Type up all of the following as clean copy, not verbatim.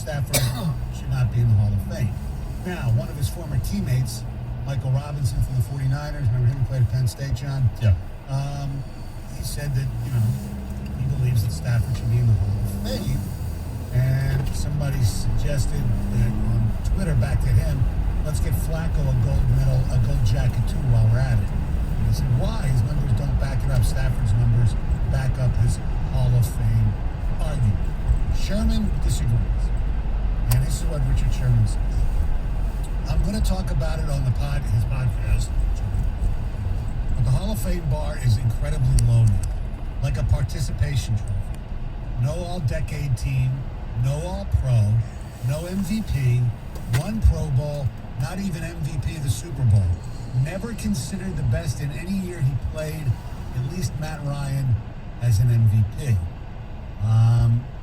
Stafford should not be in the Hall of Fame. Now, one of his former teammates, Michael Robinson from the 49ers, remember him who played at Penn State, John? Yeah. He said that, he believes that Stafford should be in the Hall of Fame. And somebody suggested that on Twitter back to him, let's get Flacco a gold medal, a gold jacket too while we're at it. And he said, why? His numbers don't back it up. Stafford's numbers back up his Hall of Fame argument. Sherman disagrees. And this is what Richard Sherman says. I'm going to talk about it on his podcast. But the Hall of Fame bar is incredibly low now, like a participation trophy. No all-decade team, no all-pro, no MVP, one Pro Bowl, not even MVP of the Super Bowl. Never considered the best in any year he played, at least Matt Ryan as an MVP.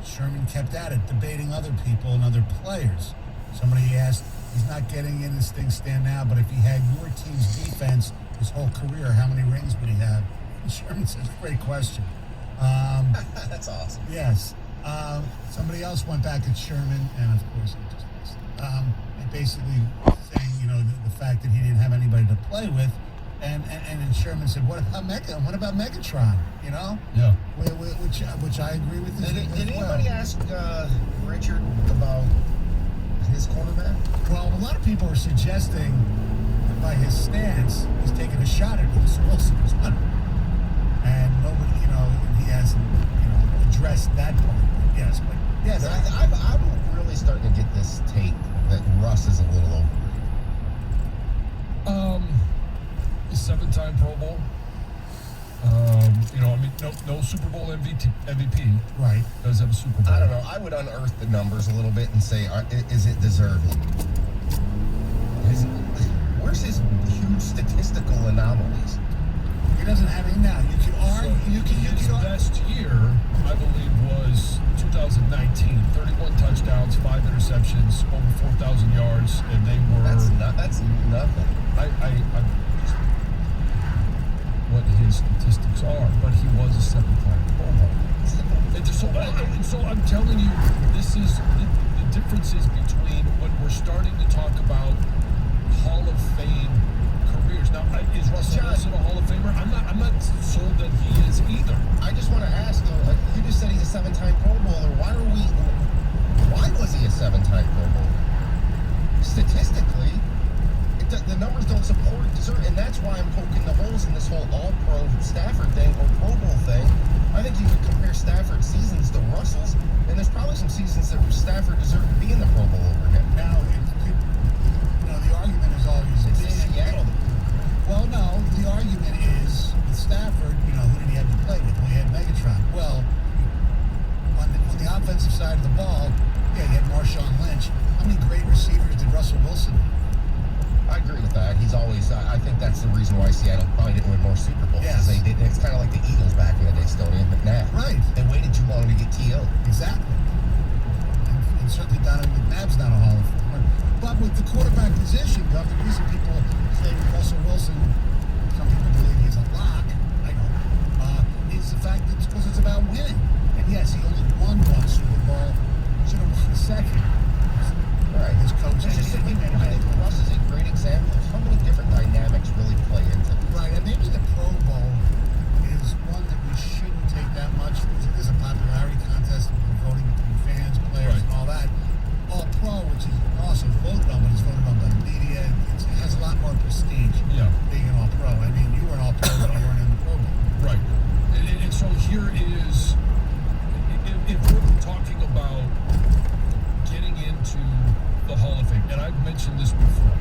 Sherman kept at it, debating other people and other players. Somebody asked, he's not getting in as things stand now, but if he had your team's defense his whole career, how many rings would he have? And Sherman says, great question. That's awesome. Yes. Somebody else went back at Sherman, and of course, I just missed it. And basically saying, the fact that he didn't have anybody to play with, and then Sherman said, "What about Megatron?" Yeah. Which I agree with. Did anybody ask Richard about his quarterback? Well, a lot of people are suggesting that by his stance, he's taking a shot at Russell Wilson as well. And nobody, he hasn't, addressed that part. Yes, but yes, I'm really starting to get this take that Russ is a little overrated. A 7-time Pro Bowl. No Super Bowl MVP. Right. Does have a Super Bowl. I don't know. I would unearth the numbers a little bit and say, is it deserving? Where's his huge statistical anomalies? He doesn't have any now. You can argue. His best year, I believe, was 2019. 31 touchdowns, 5 interceptions, over 4,000 yards, and they were. That's nothing. I'm what his statistics are, but he was a 7-time Pro Bowl. So I'm telling you, this is the differences between when we're starting to talk about Hall of Fame careers. Now, is Russell Wilson a Hall of Famer? I'm not sold that he is either. I just want to ask, though, you just said he's a 7-time Pro Bowler. Why was he a 7-time Pro Bowler? Statistically, the numbers don't support it, and that's why I'm poking the holes in this whole all-pro Stafford thing or Pro Bowl thing. I think you could compare Stafford's seasons to Russell's, and there's probably some seasons that Stafford deserved to be in the Pro Bowl over him. Now, the argument is always it's in Seattle. Well, no, the argument is with Stafford, who did he have to play with? Well, he had Megatron. Well, on the offensive side of the ball, he had Marshawn Lynch. How many great receivers did Russell Wilson have? I agree with that. He's always. I think that's the reason why Seattle probably didn't win more Super Bowls. Yes. They did. It's kind of like the Eagles back in the day, still in McNabb. Right. They waited too long to get T.O. Exactly. And certainly Donovan McNabb's not a Hall of Famer. But with the quarterback position, the reason people say Russell Wilson, some people believe he's a lock, I know, is the fact that it's about winning. And yes, he only won one Super Bowl. Should have won a second. Right. His coach. I think Russ is a great example of how many different dynamics really play into this. Right, and maybe the Pro Bowl is one that we shouldn't take that much. It is a popularity contest. We're voting between fans, players, and all that. All Pro, which is also voted on, but it's voted on by the media. It has a lot more prestige. Yeah. Being an All Pro. I mean, you were an All Pro, but you weren't in the Pro Bowl. Right. And so here is, if we're talking about getting into the Hall of Fame, and I've mentioned this before,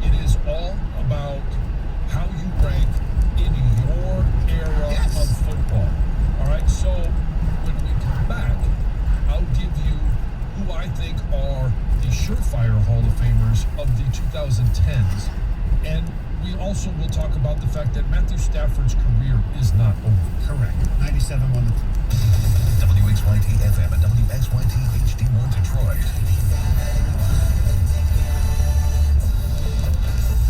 it is all about how you rank in your era of football. All right, so when we come back, I'll give you who I think are the surefire Hall of Famers of the 2010s, and we also will talk about the fact that Matthew Stafford's career is not over. Correct. 97 won the WXYT FM and WXYT HD1 Detroit.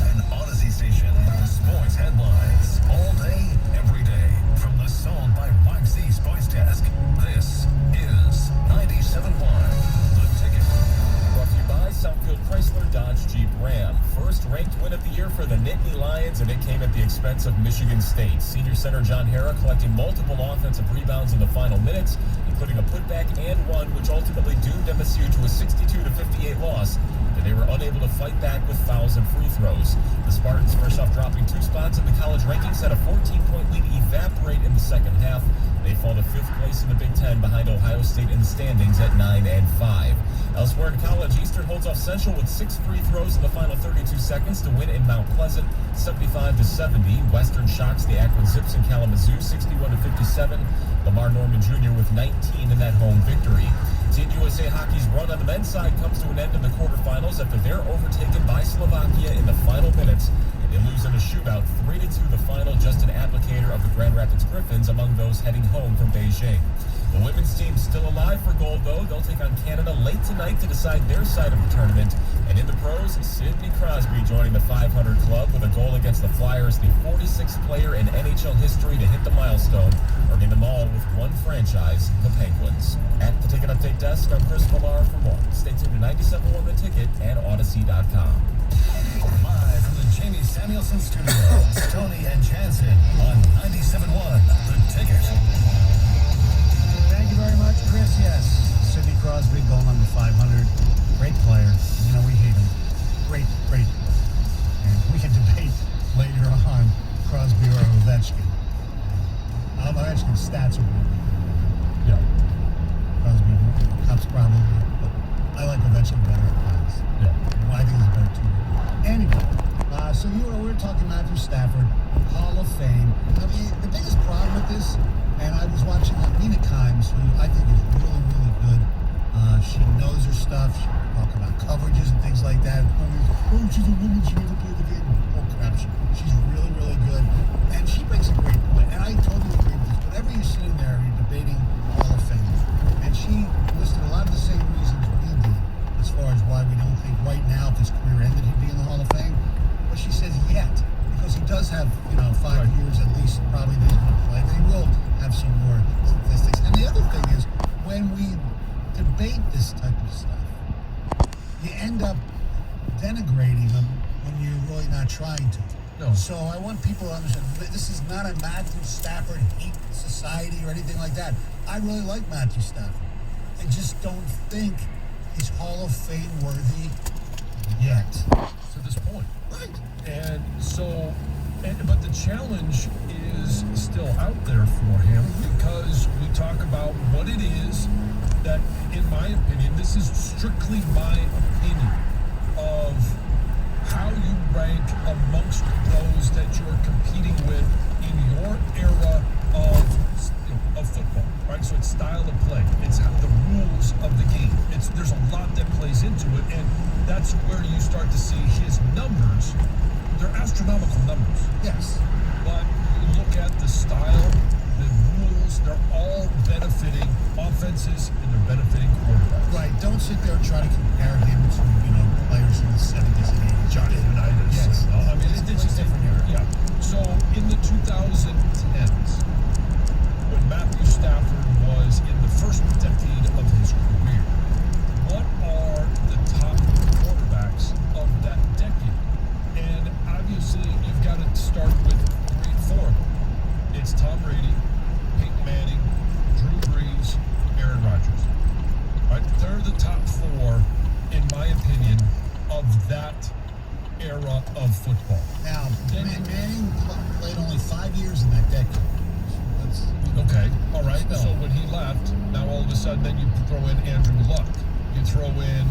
An Odyssey station. Sports headlines. All day, every day. From the Sold by Waxy Sports Desk. This is 97.1 The Ticket. Michigan State. Senior center John Harra collecting multiple offensive rebounds in the final minutes, including a putback and one, which ultimately doomed MSU to a 62-58 loss. And they were unable to fight back with fouls and free throws. The Spartans, first off dropping 2 spots in the college rankings, had a 14-point lead evaporate in the second half. They fall to 5th place in the Big Ten behind Ohio State in the standings at 9-5. Elsewhere in college, Eastern holds off Central with 6 free throws in the final 32 seconds to win in Mount Pleasant, 75-70. Western shocks the Akron Zips in Kalamazoo, 61-57. Lamar Norman Jr. with 19 in that home victory. Team USA Hockey's run on the men's side comes to an end in the quarterfinals after they're overtaken by Slovakia in the final minutes. They lose in a shootout 3-2 the final, just an applicator of the Grand Rapids Griffins among those heading home from Beijing. The women's team's still alive for gold, though. They'll take on Canada late tonight to decide their side of the tournament. And in the pros, Sidney Crosby joining the 500 club with a goal against the Flyers, the 46th player in NHL history to hit the milestone, earning them all with one franchise, the Penguins. At the Ticket Update Desk, I'm Chris Millar for more. Stay tuned to 97.1 The Ticket and Odyssey.com. Live from the Jamie Samuelson Studios, Tony and Jansen on 97.1 The Ticket. Thank you very much, Chris. Yes, Sidney Crosby, goal number 500. Great player. You know, we hate him. Great. And we can debate later on Crosby or Ovechkin. Ovechkin's stats are really good. Yeah. Crosby, Cup's probably, but I like Ovechkin better at times. Yeah. Well, I think he's better too. Anyway, so we were talking Matthew Stafford, Hall of Fame. I mean, the biggest problem with this, and I was watching Nina Kimes, who I think is really, really good. She knows her stuff. She can talk about coverages and things like that. Oh, she's a woman. She never played the game. Oh, crap. She's really, really good. And she makes a great point. And I totally agree with this. Whenever you're sitting there, you're debating Hall of Fame. And she listed a lot of the same reasons we did as far as why we don't think right now, if his career ended, he'd be in the Hall of Fame. But she says yet, because he does have, 5 years at least, probably that he's going to play. They will have some more statistics. And the other thing is, when we debate this type of stuff, you end up denigrating them when you're really not trying to. No. So I want people to understand, this is not a Matthew Stafford hate society or anything like that. I really like Matthew Stafford. I just don't think he's Hall of Fame worthy yet. To this point. Right. And so, but the challenge is still out there for him because we talk about what it is that, in my opinion, this is strictly my opinion of how you rank amongst those that you're competing with in your era of football, right? So it's style of play, it's how the rules of the game. There's a lot that plays into it, and that's where you start to see his numbers. They're astronomical numbers. Yes. But you look at the style, the rules, they're all benefiting offenses and they're benefiting quarterbacks. Right. Don't sit there and try to compare him to, players in the 70s and 80s. Johnny Unitas. Yes. I mean, it's just different era. Yeah. So in the 2010s, when Matthew Stafford was in the first decade of his career, what are the top quarterbacks of that decade? And obviously, you've got to start with 3 and 4 of them. It's Tom Brady, Peyton Manning, Drew Brees, Aaron Rodgers. Right? They're the top 4, in my opinion, of that era of football. Now, Manning played only 5 years in that decade. Okay, all right. Still. So when he left, now all of a sudden, then you throw in Andrew Luck. You throw in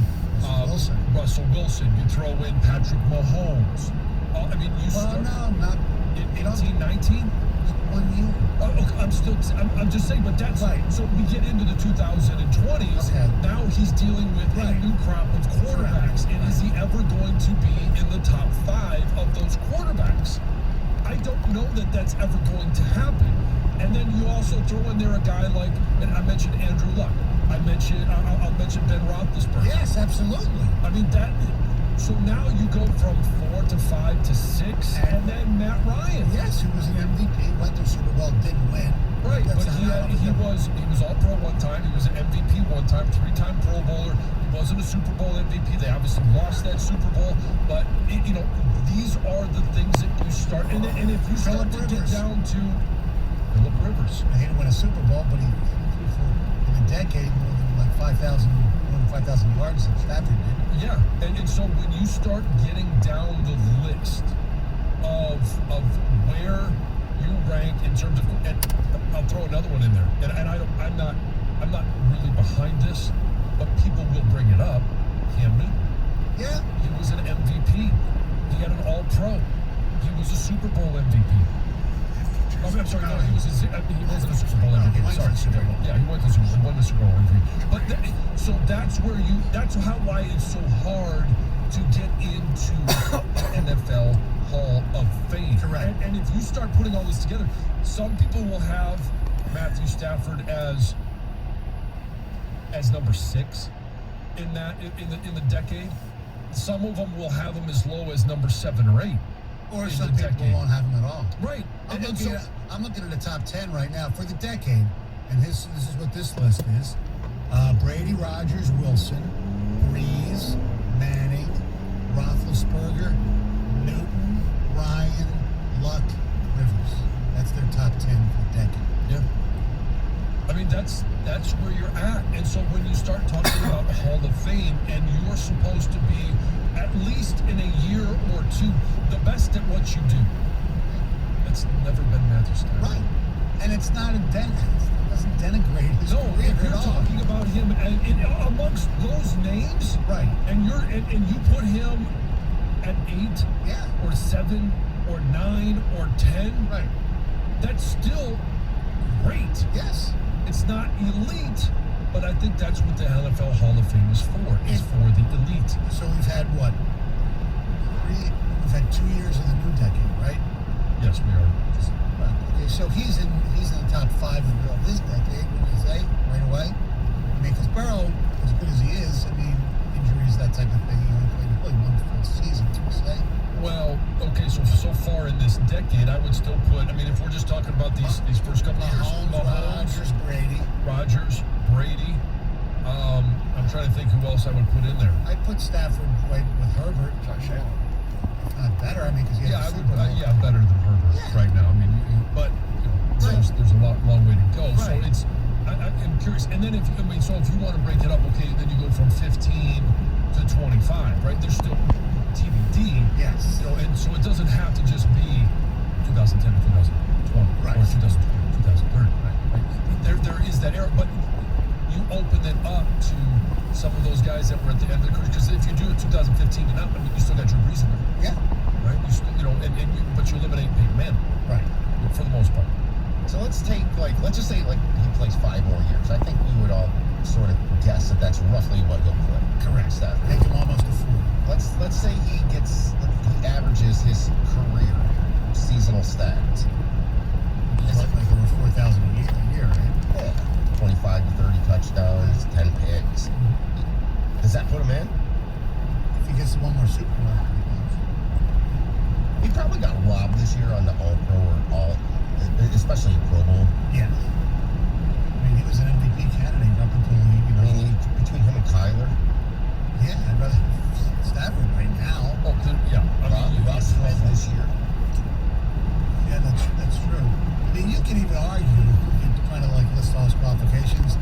Russell Wilson. You throw in Patrick Mahomes. I mean, you start not in 18, 19? 1 year. Oh, okay, I'm just saying, but that's right. So we get into the 2020s. Okay. Now he's dealing with a new crop of quarterbacks, and is he ever going to be in the top 5 of those quarterbacks? I don't know that that's ever going to happen. And then you also throw in there a guy like, and I mentioned Andrew Luck. I'll mention Ben Roethlisberger. Yes, absolutely. I mean so now you go from 4 to 5 to 6, and then Matt Ryan. Yes, who was an MVP, went to Super Bowl, didn't win. Right, That's but not how he it was all pro one time. He was an MVP one time, 3-time Pro Bowler. He wasn't a Super Bowl MVP. They obviously lost that Super Bowl, but these are the things that you start. And if you start Phillip to get Rivers. down to Phillip Rivers, He didn't win a Super Bowl, but he threw for in a decade more than like 5,000 yards that Stafford did. yeah, and so when you start getting down the list of where you rank in terms of, and I'll throw another one in there, and I'm not really behind this, but people will bring it up. Cam Newton, Yeah. he was an MVP. He had an All-Pro. He was a Super Bowl MVP. I'm sorry, no, he wasn't a Super Bowl No, he MVP. went to the Super Bowl. Yeah, he went to the Super Bowl. He won the Super Bowl MVP. But so that's why it's so hard to get into the NFL Hall of Fame. Correct. And if you start putting all this together, some people will have Matthew Stafford as number 6 in the decade. Some of them will have him as low as number 7 or 8. Or in some the people decade. won't have him at all. Right. I'm And looking at the top 10 right now for the decade, and this is what this list is: Brady, Rodgers, Wilson, Breeze, Manning, Roethlisberger, Newton, Ryan, Luck, Rivers. That's their top 10 for the decade. Yeah. I mean, that's where you're at. And so when you start talking about the Hall of Fame and you're supposed to be, at least in a year or two, the best at what you do, that's never been Matthew Stafford. Right. And it's not it doesn't denigrate his No, career if you're at all. talking about him amongst those names, Right. and you put him at 8 Yeah. or 7 or 9 or 10, Right. that's still great. Yes. It's not elite, but I think that's what the NFL Hall of Fame is for the elite. So we've had what? We've had 2 years of the new decade, right? Yes, we are. Right. Okay, so he's in the top 5 of this decade, wouldn't you say, right away? I mean, because Burrow, as good as he is, I mean, injuries, that type of thing, he only played really one full season, to say. Well, okay, so far in this decade, I would still put, I mean, if we're just talking about these first couple of years, Mahomes, Rodgers, Brady, I'm trying to think who else I would put in there. I'd put Stafford right with Herbert. If not better, I mean, because he has Yeah, I the would, Super Bowl. better than Herbert Yeah. right now. I mean, but there's a long way to go. So Right. it's, I'm curious. And then if you want to break it up, okay, then you go from 15 to 25, right? There's still TBD. Yes. And so it doesn't have to just be 2010 to 2020 Right. or 2020 to 2030. Right? There is that error, but you open it up to some of those guys that were at the end of the career. Because if you do it 2015 and up, I mean, you still got Drew Brees in there, Yeah. right? You still, but you eliminate Peyton Manning Right. for the most part. So let's just say he plays 5 more years. I think we would all sort of guess that that's roughly what he'll play. Correct. Stafford. Make him almost a fool. Let's say he averages his career seasonal stats. He's like over 4,000 a year, right? Yeah, 25 to 30 touchdowns, 10 picks. Does that put him in? If he gets one more Super Bowl. He probably got robbed this year on the All-Pro or especially a Pro Bowl. Yeah. I mean, he was an MVP candidate up until Between him and Kyler, yeah, I'd rather Stafford right now. Oh, yeah. I mean, Russ went this year. Yeah, that's true. I mean, you can even argue, you can kind of like list all his qualifications.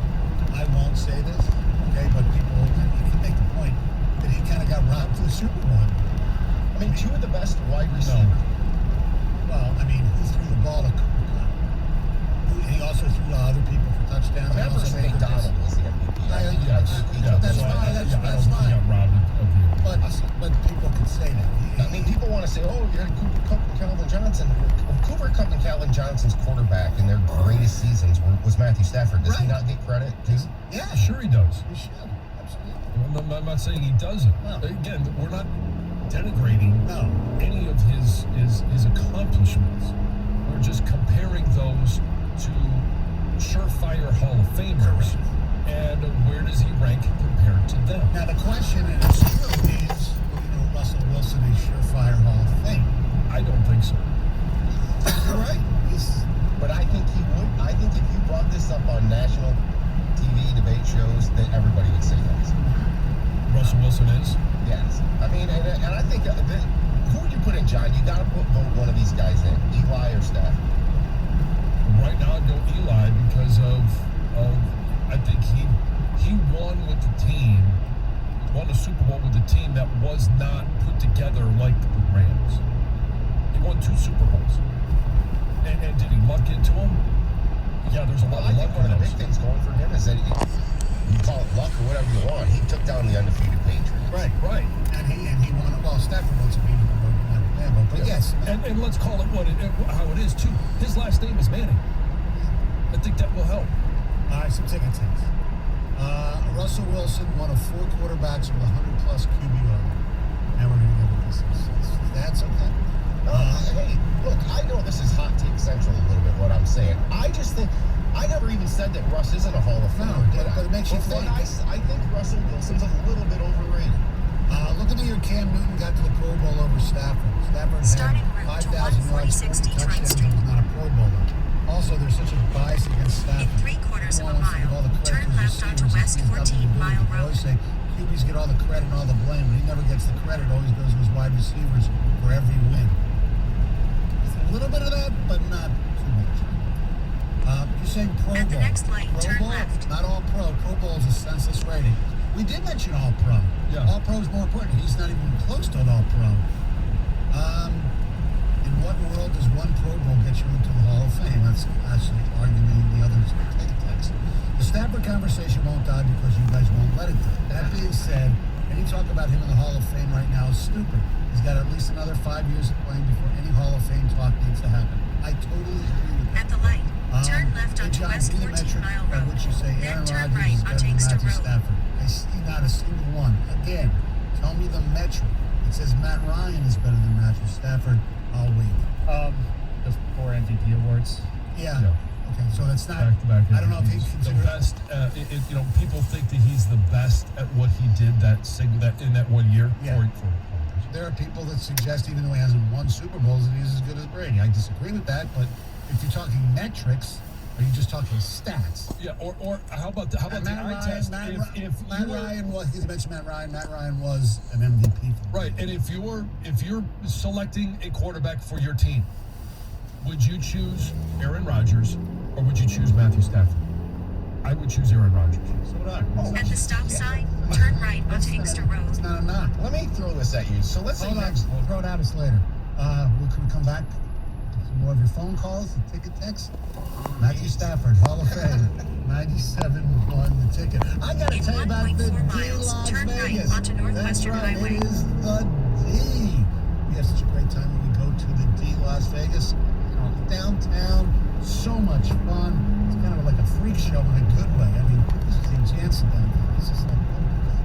I won't say this, okay, but people, you can make the point that he kind of got robbed to the Super Bowl. I mean, 2 of the best wide receivers. Well, I mean, he threw the ball to Cooper Cup. He also threw to other people for touchdowns. He also Evers made good McDonald was the MVP. That's fine. That's fine. He got robbed of the But people can say that. I mean, people want to say, oh, you had Cooper Kupp and Calvin Johnson. Well, Cooper Kupp and Calvin Johnson's quarterback in their greatest seasons was Matthew Stafford. Does he Right. not get credit, too? Yeah, Sure he does. he should. Absolutely. I'm not saying he doesn't. No. Again, we're not denigrating No. any of his accomplishments. We're just comparing those to surefire Hall of Famers. And where does he rank compared to them? Now the question, and it's true, is Russell Wilson a surefire Hall of Fame? I don't think so. You're right. He's But I think he would. I think if you brought this up on national TV debate shows, that everybody would say yes. Russell Wilson is. Yes. I mean, and I think who would you put in, John? You got to vote one of these guys in, Eli or Steph. Right now, I'd go Eli because of I think he won with the team, won a Super Bowl with a team that was not put together like the Rams. He won 2 Super Bowls. And did he luck into them? Yeah, there's a lot I of think luck one on of the those. big things going for him is that you call it luck or whatever you want. He took down the undefeated Patriots. Right. And he won. Well, Stafford wants to be in Lambeau, but yes. And let's call it how it is too. His last name is Manning. I think that will help. All right, some ticket takes. Russell Wilson, one of 4 quarterbacks with 100-plus QBR. Now we're going to get into this. That's okay. Hey, look, I know this is hot take central a little bit, what I'm saying. I just think, I never even said that Russ isn't a Hall of Famer. No, but it makes you think. I think Russell Wilson's a little bit overrated. Look at the year Cam Newton got to the Pro Bowl over Stafford. Stafford Starting had route to 5,000 yards, 146 touchdowns, Detroit and Street. he was not a Pro Bowler. Also, there's such a bias against Stafford. In 3/4 of a Everyone wants to give all the mile, credit turn to left onto receivers. West He's nothing to 14 do with Mile it. They always Road. say QBs get all the credit and all the blame, but he never gets the credit. It always goes to his wide receivers for every win. There's a little bit of that, but not too much. You're saying Pro At the Bowl. next light, Pro turn Bowl? left. Not all Pro. Pro Bowl is a senseless rating. We did mention All Pro. Yeah. All Pro is more important. He's not even close to an All Pro. In what world does one Pro Bowl get you into the Hall of Fame? That's actually arguing the other's ticket text. The Stafford conversation won't die because you guys won't let it die. That being said, any talk about him in the Hall of Fame right now is stupid. He's got at least another 5 years of playing before any Hall of Fame talk needs to happen. I totally agree with that. At the light, turn left Hey, onto John, West give me the 14 metric Mile by Road. which you say Then Aaron turn Rodgers right is better onto than Inkster Matthew Road. Stafford. I see not a single one. Again, tell me the metric. It says Matt Ryan is better than Matthew Stafford. I'll wait. The 4 MVP awards. Yeah. Yeah. Okay, so that's not. Back to back. I don't know if he's the considered. best. People think that he's the best at what he did in that 1 year. Yeah. There are people that suggest, even though he hasn't won Super Bowls, that he's as good as Brady. I disagree with that, but if you're talking metrics, are you just talking stats? Yeah. Or how about the eye test? If you Matt were- Ryan was. You mentioned Matt Ryan. Matt Ryan was an MVP. Right, and if you're selecting a quarterback for your team, would you choose Aaron Rodgers or would you choose Matthew Stafford? I would choose Aaron Rodgers. So would I. At the stop sign, turn right onto Inkster Road. It's not a knock. Let me throw this at you. So let's say Hold on. next. We'll throw it at us later. Can we come back? Some more of your phone calls, the ticket text. Matthew Stafford, Hall of Fame, 97 won the ticket. I gotta In tell you about the 1.4 D miles, Las turn right Vegas. onto Northwestern That's right, Highway. It is the D. We have such a great time when we go to the D Las Vegas. Downtown, so much fun. It's kind of like a freak show in a good way. I mean, this is St. Jansen down there. It's just like,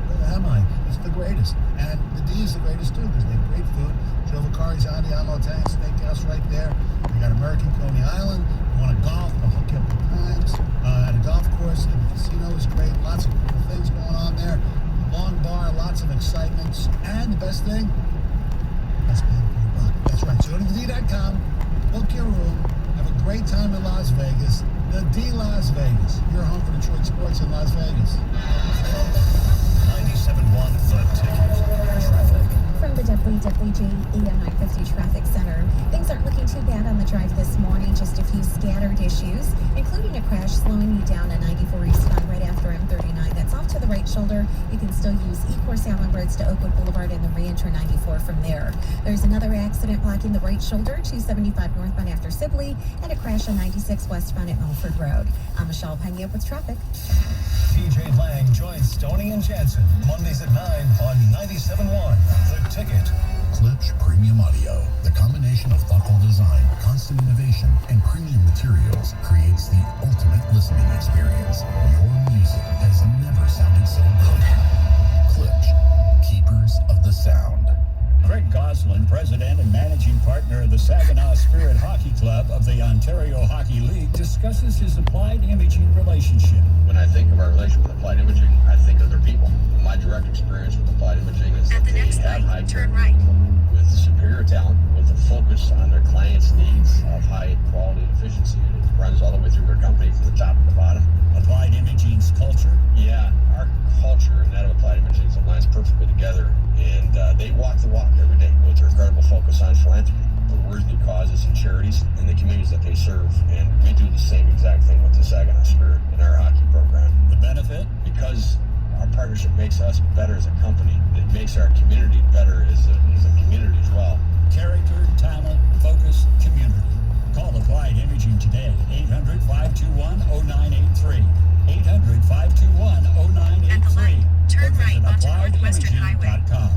where am I? It's the greatest. And the D is the greatest too because they have great food. Joe Vicari's on the Amo Italian Steakhouse right there. We got American Coney Island. You want to golf, they'll hook you up with times. At a golf course, and the casino is great. Lots of cool things going on there. Long bar, lots of excitement. And the best thing, best bang for your buck. That's right. So go to thed.com, book your room, have a great time in Las Vegas. The D Las Vegas, your home for Detroit sports in Las Vegas. 97.1 The Ticket. Traffic. From the WWJE 950 Traffic Center, things aren't looking too bad on the drive this morning. Just a few scattered issues, including a crash slowing you down at 94 eastbound right after M39. That's off to the right shoulder. You can still use E-Course Allen Roads to Oakwood Boulevard and then re-enter 94 from there. There's another accident blocking the right shoulder, 275 northbound after Sibley, and a crash on 96 westbound at Milford Road. I'm Michelle Pena with traffic. TJ Lang joins Stoney and Jansen Mondays at 9 on 97.1 The Ticket. Klipsch Premium Audio. The combination of thoughtful design, constant innovation, and premium materials creates the ultimate listening experience. Your music has never sounded so good. Klipsch, keepers of the sound. Craig Goslin, president and managing partner of the Saginaw Spirit Hockey Club of the Ontario Hockey League, discusses his Applied Imaging relationship. When I think of our relation with Applied Imaging, I think of their people. My direct experience with Applied Imaging is At that the they next have high light, care turn right. with superior talent, with a focus on their clients' needs of high quality and efficiency. runs all the way through their company from the top to the bottom. Applied Imaging's culture? Yeah, our culture and that of Applied Imaging aligns perfectly together, and they walk the walk every day with their incredible focus on philanthropy for worthy causes and charities in the communities that they serve. And we do the same exact thing with the Saginaw Spirit in our hockey program. The benefit? Because our partnership makes us better as a company, it makes our community better as a community as well. Character, talent, focus, community. Call Applied Imaging today, 800-521-0983. 800-521-0983. At the light, turn Or right visit onto Northwestern Highway. AppliedImaging.com.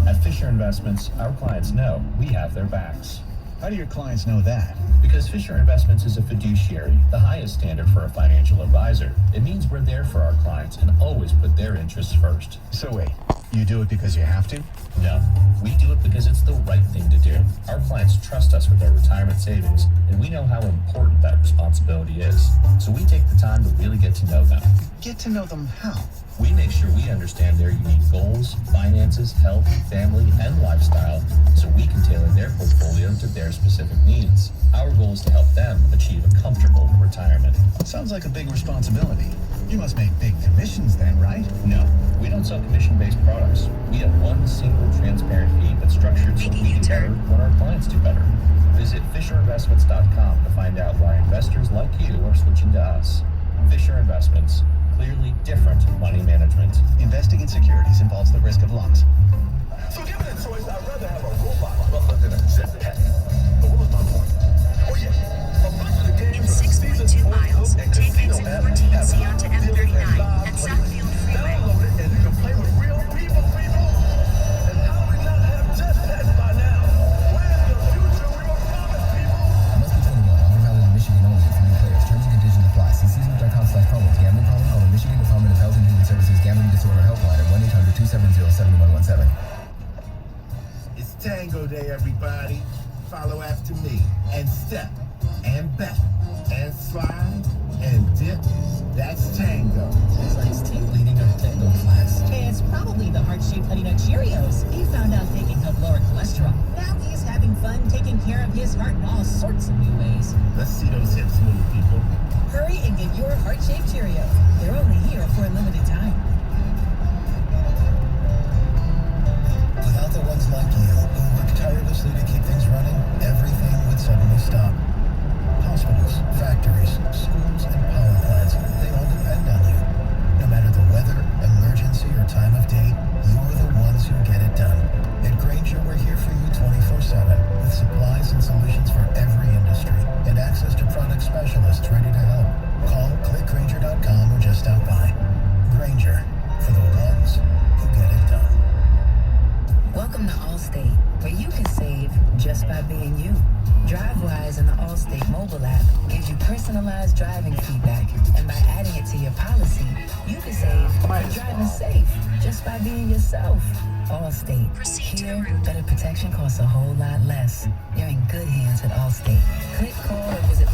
At Fisher Investments, our clients know we have their backs. How do your clients know that? Because Fisher Investments is a fiduciary, the highest standard for a financial advisor. It means we're there for our clients and always put their interests first. So wait, you do it because you have to? No, we do it because it's the right thing to do. Our clients trust us with their retirement savings, and we know how important that responsibility is. So we take the time to really get to know them. Get to know them how? We make sure we understand their unique goals, finances, health, family, and lifestyle, so we can tailor their portfolio to their specific needs. Our goal is to help them achieve a comfortable retirement. Sounds like a big responsibility. You must make big commissions then, right? No, we don't sell commission-based products. We have one single transparent fee that's structured so Making we do better U-turn. when our clients do better. Visit FisherInvestments.com to find out why investors like you are switching to us. Fisher Investments. Clearly different money management. Investing in securities involves the risk of loss. So given a choice, I'd rather have a robot than a jetpack. But what was my point? Oh yeah, a bunch of the games In from the 6.2 season miles, and take casino exit app 14C have onto live dealers and M39 live at plays. Southfield Freeway. Download it and you can play with real people. And how do we not have jetpacks by now? Where's the future we were promised, people? Must be 21. All valid in Michigan only for new players. Terms and conditions apply. See Caesars.com/promos. Gambling problem? Call the Michigan Department of Health and Human Services Gambling Disorder Helpline at 1-800-270-7117. It's Tango Day, everybody. Follow after me. And step. And back. And slide. And dip. That's Tango. It's like Steve leading our tango class. It's probably the heart-shaped Honey Nut Cheerios. He found out they can help lower cholesterol. Now he's having fun taking care of his heart in all sorts of new ways. Let's see those hips move, people. Hurry and get your heart-shaped Cheerios. They're only here for a limited time. Without the ones like you who work tirelessly to keep things running, everything would suddenly stop. Hospitals, factories, schools, and power plants, they all depend on you. No matter the weather, emergency, or time of day, you're the ones who get it done. At Grainger, we're here for you 24/7 with supplies and solutions for every industry and access to product specialists ready to help. Call, click Grainger.com, or just stop by. Grainger, for the ones who get it done. Welcome to Allstate, where you can save just by being you. DriveWise and the Allstate mobile app gives you personalized driving feedback, and by adding it to your policy, you can save by driving safe just by being yourself. Allstate. Proceed to Here, route. better protection costs a whole lot less. You're in good hands with Allstate. Click, call, or visit